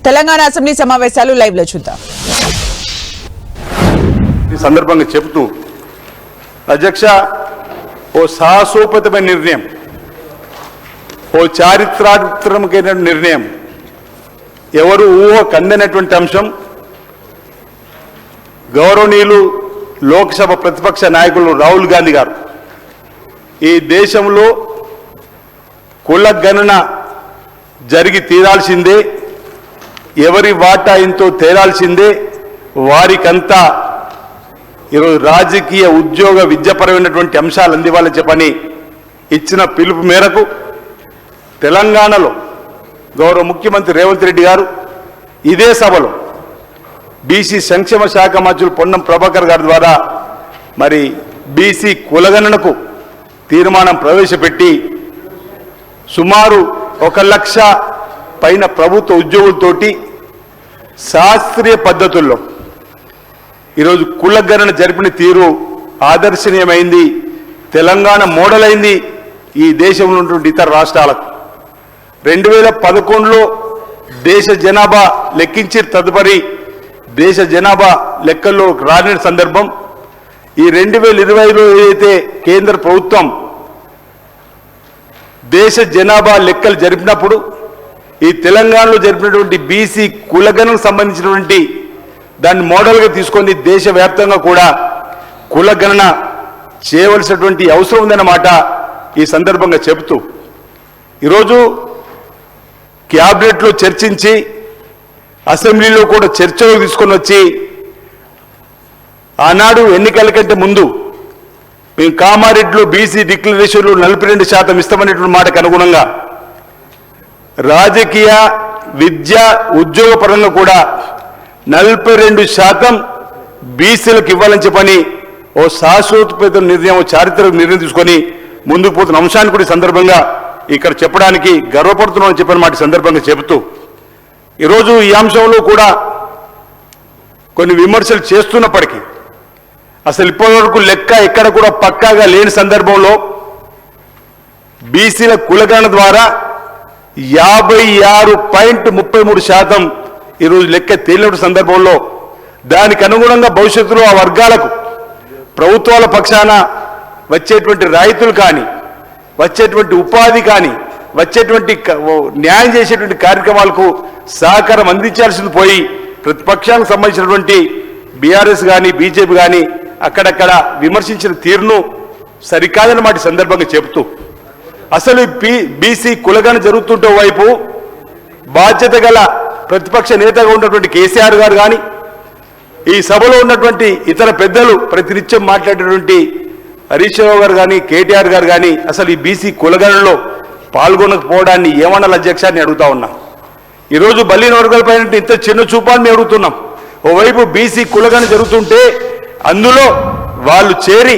Telangana assembly సమావేశాలు live లో చూద్దాం. ఈ సందర్భంగా చెబుతూ అధ్యక్ష ఓ సాహసోపేతమైన నిర్ణయం, ఓ చారిత్రాత్మకమైన నిర్ణయం, ఎవరు ఊహ కందనటువంటి అంశం. గౌరవనీయులు లోక్సభ ప్రతిపక్ష నాయకులు రాహుల్ గాంధీ గారు ఈ దేశంలో కుల గణన జరిగి తీరాల్సిందే, ఎవరి వాటా ఎంతో తేరాల్సిందే, వారికంతా ఈరోజు రాజకీయ ఉద్యోగ విద్యాపరమైనటువంటి అంశాలు అందివ్వాలని చెప్పని ఇచ్చిన పిలుపు మేరకు తెలంగాణలో గౌరవ ముఖ్యమంత్రి రేవంత్ రెడ్డి గారు ఇదే సభలో బీసీ సంక్షేమ శాఖ మంత్రులు పొన్నం ప్రభాకర్ గారి ద్వారా మరి బీసీ కులగణనకు తీర్మానం ప్రవేశపెట్టి సుమారు 1 లక్ష పైన ప్రభుత్వ ఉద్యోగులతోటి శాస్త్రీయ పద్ధతుల్లో ఈరోజు కులగణన జరిపిన తీరు ఆదర్శనీయమైంది, తెలంగాణ మోడల్ అయింది ఈ దేశంలో ఉన్నటువంటి ఇతర రాష్ట్రాలకు. 2011లో దేశ జనాభా లెక్కించి తదుపరి దేశ జనాభా లెక్కల్లో రాని సందర్భం ఈ 2020లో ఏదైతే కేంద్ర ప్రభుత్వం దేశ జనాభా లెక్కలు జరిపినప్పుడు ఈ తెలంగాణలో జరిపినటువంటి బీసీ కులగణనకు సంబంధించినటువంటి దాన్ని మోడల్గా తీసుకొని దేశవ్యాప్తంగా కూడా కులగణన చేయవలసినటువంటి అవసరం ఉందన్నమాట ఈ సందర్భంగా చెబుతూ ఈరోజు క్యాబినెట్లో చర్చించి అసెంబ్లీలో కూడా చర్చలు తీసుకొని వచ్చి ఆనాడు ఎన్నికల కంటే ముందు మేము కామారెడ్డిలో బీసీ డిక్లరేషన్లు 42% ఇస్తామనేటువంటి మాటకు అనుగుణంగా రాజకీయ విద్య ఉద్యోగ పరంగా కూడా 42% బీసీలకు ఇవ్వాలని చెప్పని ఓ శాశ్వతపేత నిర్ణయం, ఓ చారిత్రక నిర్ణయం తీసుకొని ముందుకు పోతున్న అంశాన్ని కూడా ఈ సందర్భంగా ఇక్కడ చెప్పడానికి గర్వపడుతున్నామని చెప్పిన మాట సందర్భంగా చెబుతూ ఈరోజు ఈ అంశంలో కూడా కొన్ని విమర్శలు చేస్తున్నప్పటికీ అసలు ఇప్పటివరకు లెక్క ఎక్కడ కూడా పక్కాగా లేని సందర్భంలో బీసీల కులగణన ద్వారా 56.33% ఈరోజు లెక్క తేలిన సందర్భంలో దానికి అనుగుణంగా భవిష్యత్తులో ఆ వర్గాలకు ప్రభుత్వాల పక్షాన వచ్చేటువంటి రాయితీలు కానీ, వచ్చేటువంటి ఉపాధి కానీ, వచ్చేటువంటి న్యాయం చేసేటువంటి కార్యక్రమాలకు సహకారం అందించాల్సింది పోయి ప్రతిపక్షానికి సంబంధించినటువంటి బీఆర్ఎస్ కానీ బీజేపీ కానీ అక్కడక్కడ విమర్శించిన తీరును సరికాదన్నమాట సందర్భంగా చెబుతూ అసలు బీసీ కులగణన జరుగుతుంటే వైపు బాధ్యత గల ప్రతిపక్ష నేతగా ఉన్నటువంటి కేసీఆర్ గారు కానీ ఈ సభలో ఉన్నటువంటి ఇతర పెద్దలు ప్రతినిత్యం మాట్లాడేటువంటి హరీష్ రావు గారు కానీ కేటీఆర్ గారు కానీ అసలు ఈ బీసీ కులగణనలో పాల్గొనకపోవడాన్ని ఏమన్నా అధ్యక్షాన్ని అడుగుతా ఉన్నాం. ఈరోజు బలిన వర్గాలపైన ఇంత చిన్న చూపాన్ని అడుగుతున్నాం. ఓవైపు బీసీ కులగణన జరుగుతుంటే అందులో వాళ్ళు చేరి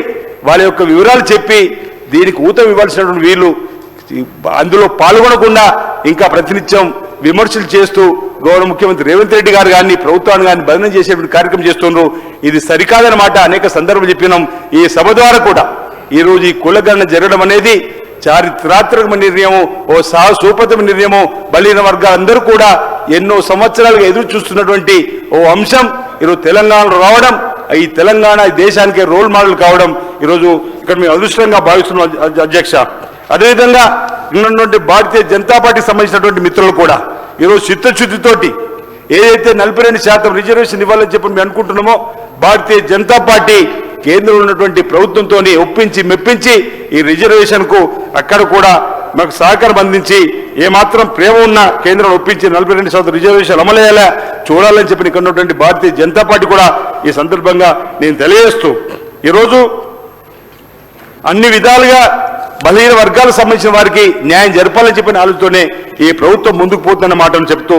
వాళ్ళ యొక్క వివరాలు చెప్పి దీనికి ఊతం ఇవ్వాల్సినటువంటి వీళ్ళు అందులో పాల్గొనకుండా ఇంకా ప్రతినిత్యం విమర్శలు చేస్తూ గౌరవ ముఖ్యమంత్రి రేవంత్ రెడ్డి గారు కానీ ప్రభుత్వాన్ని కానీ బదనం చేసేటువంటి కార్యక్రమం చేస్తున్నారు. ఇది సరికాదన్నమాట అనేక సందర్భాలు చెప్పినాం. ఈ సభ ద్వారా కూడా ఈరోజు ఈ కులగణన జరగడం అనేది చారిత్రాత్మకమైన నిర్ణయము, ఓ సాహసోపేతమైన నిర్ణయము. బలహీన వర్గాలందరూ కూడా ఎన్నో సంవత్సరాలుగా ఎదురు చూస్తున్నటువంటి ఓ అంశం ఈరోజు తెలంగాణలో రావడం, ఈ తెలంగాణ దేశానికి రోల్ మోడల్ కావడం ఈరోజు ఇక్కడ మేము అదృష్టంగా భావిస్తున్నాం అధ్యక్ష. అదేవిధంగా ఉన్నటువంటి భారతీయ జనతా పార్టీకి సంబంధించినటువంటి మిత్రులు కూడా ఈరోజు చిత్తశుద్ధితోటి ఏదైతే 42% రిజర్వేషన్ ఇవ్వాలని చెప్పి మేము అనుకుంటున్నామో భారతీయ జనతా పార్టీ కేంద్రంలో ఉన్నటువంటి ప్రభుత్వంతో ఒప్పించి మెప్పించి ఈ రిజర్వేషన్కు అక్కడ కూడా మాకు సహకారం అందించి ఏమాత్రం ప్రేమ ఉన్నా కేంద్రం ఒప్పించి 42% రిజర్వేషన్ అమలయ్యేలా చూడాలని చెప్పి ఇక్కడ ఉన్నటువంటి భారతీయ జనతా పార్టీ కూడా ఈ సందర్భంగా నేను తెలియజేస్తూ ఈరోజు అన్ని విధాలుగా బలహీన వర్గాలకు సంబంధించిన వారికి న్యాయం జరపాలని చెప్పిన ఆలోచనతోనే ఈ ప్రభుత్వం ముందుకు పోతున్న మాటను చెప్తూ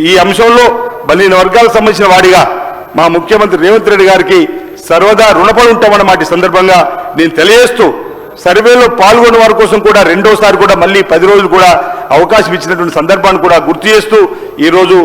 ఈ అంశంలో బలహీన వర్గాలకు సంబంధించిన వాడిగా మా ముఖ్యమంత్రి రేవంత్ రెడ్డి గారికి సర్వదా రుణపడి ఉంటామన్నమాట ఈ సందర్భంగా నేను తెలియజేస్తూ సర్వేలో పాల్గొన్న వారి కోసం కూడా రెండోసారి కూడా మళ్ళీ 10 రోజులు కూడా అవకాశం ఇచ్చినటువంటి సందర్భాన్ని కూడా గుర్తు చేస్తూ ఈరోజు